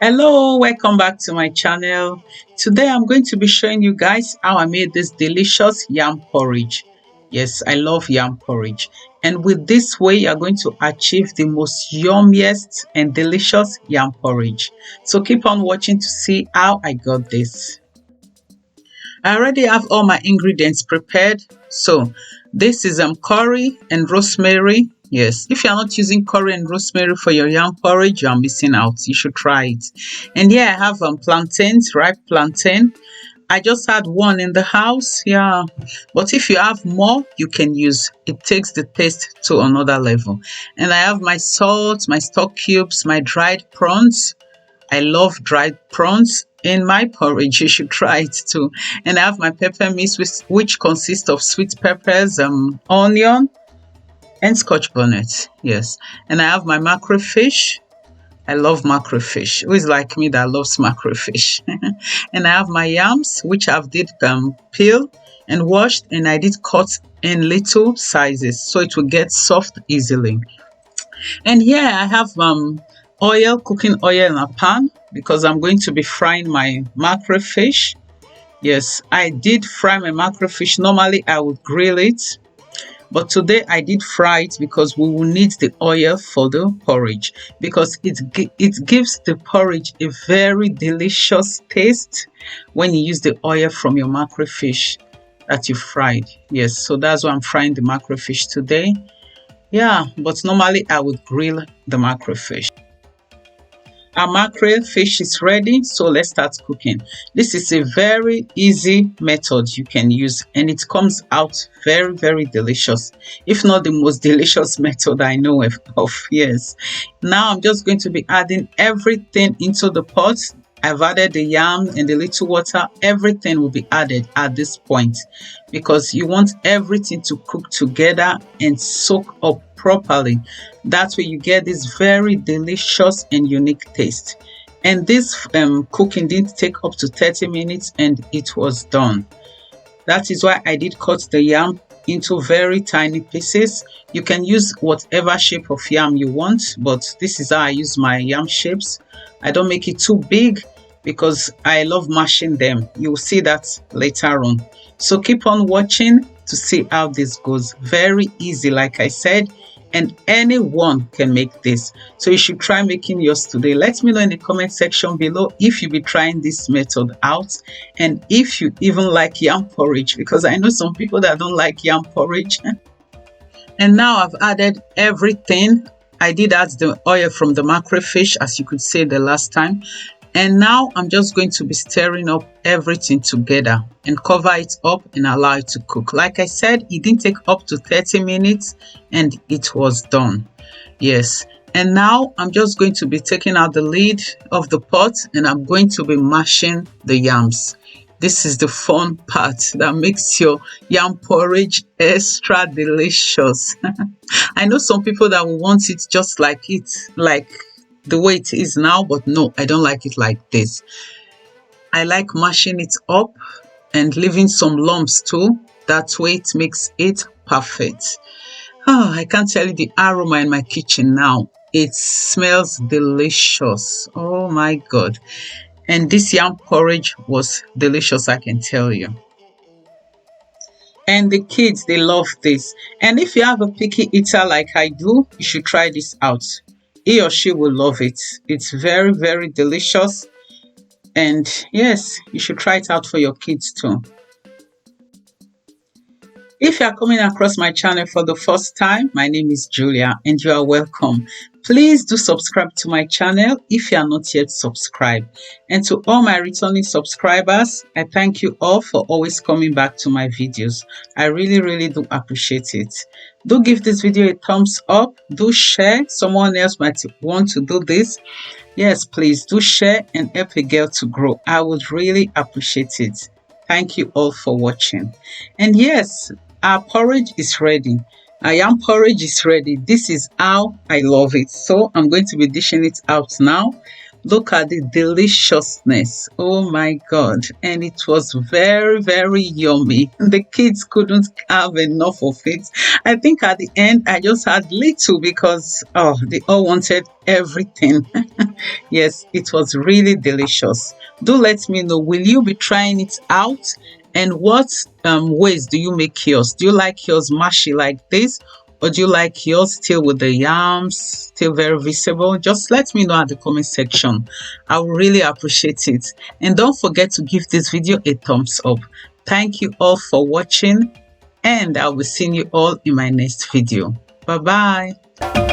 Hello, welcome back to my channel. Today I'm going to be showing you guys how I made this delicious yam porridge. Yes, I love yam porridge. And with this way, you're going to achieve the most yummiest and delicious yam porridge. So keep on watching to see how I got this. I already have all my ingredients prepared. So this is curry and rosemary. Yes, if you're not using curry and rosemary for your yam porridge, you're missing out. You should try it. And here I have plantains, ripe plantain. I just had one in the house, yeah. But if you have more, you can use. It takes the taste to another level. And I have my salt, my stock cubes, my dried prawns. I love dried prawns in my porridge. You should try it too. And I have my pepper mix, which consists of sweet peppers, onion, and scotch bonnet. Yes. And I have my mackerel fish. I love mackerel fish. Who is like me that loves mackerel fish? And I have my yams, which I've did peel and washed, and I did cut in little sizes so it will get soft easily. And here I have oil, cooking oil in a pan because I'm going to be frying my mackerel fish. Yes, I did fry my mackerel fish. Normally I would grill it, but today I did fry it because we will need the oil for the porridge, because it gives the porridge a very delicious taste when you use the oil from your mackerel fish that you fried. Yes, so that's why I'm frying the mackerel fish today. Yeah, but normally I would grill the mackerel fish. Our mackerel fish is ready, so let's start cooking. This is a very easy method you can use, and it comes out very delicious, if not the most delicious method I know of. Yes, now I'm just going to be adding everything into the pot. I've added the yam and the little water. Everything will be added at this point because you want everything to cook together and soak up properly. That way you get this very delicious and unique taste. And this cooking didn't take up to 30 minutes and it was done. That is why I did cut the yam into very tiny pieces. You can use whatever shape of yam you want, but this is how I use my yam shapes. I don't make it too big because I love mashing them. You'll see that later on. So keep on watching to see how this goes. Very easy, like I said, and anyone can make this. So you should try making yours today. Let me know in the comment section below if you'll be trying this method out and if you even like yam porridge, because I know some people that don't like yam porridge. And now I've added everything. I did add the oil from the mackerel fish, as you could see the last time. And now I'm just going to be stirring up everything together and cover it up and allow it to cook. Like I said, it didn't take up to 30 minutes and it was done. Yes. And now I'm just going to be taking out the lid of the pot and I'm going to be mashing the yams. This is the fun part that makes your yam porridge extra delicious. I know some people that will want it just like the way it is now, but no, I don't like it like this. I like mashing it up and leaving some lumps too. That way it makes it perfect. Oh, I can't tell you the aroma in my kitchen now. It smells delicious. Oh my God. And this yam porridge was delicious, I can tell you. And the kids, they love this. And if you have a picky eater like I do, you should try this out. He or she will love it. It's very delicious. And yes, you should try it out for your kids too. If you are coming across my channel for the first time, my name is Julia and you are welcome. Please do subscribe to my channel if you are not yet subscribed. And to all my returning subscribers, I thank you all for always coming back to my videos. I really do appreciate it. Do give this video a thumbs up. Do share. Someone else might want to do this. Yes, please do share and help a girl to grow. I would really appreciate it. Thank you all for watching. And yes, our porridge is ready. Our yam porridge is ready. This is how I love it. So I'm going to be dishing it out now. Look at the deliciousness. Oh my God. And it was very, very yummy. The kids couldn't have enough of it. I think at the end, I just had little because, oh, they all wanted everything. Yes, it was really delicious. Do let me know, will you be trying it out? And what ways do you make yours? Do you like yours mushy like this? Or do you like yours still with the yams, still very visible? Just let me know at the comment section. I will really appreciate it. And don't forget to give this video a thumbs up. Thank you all for watching, and I will see you all in my next video. Bye bye.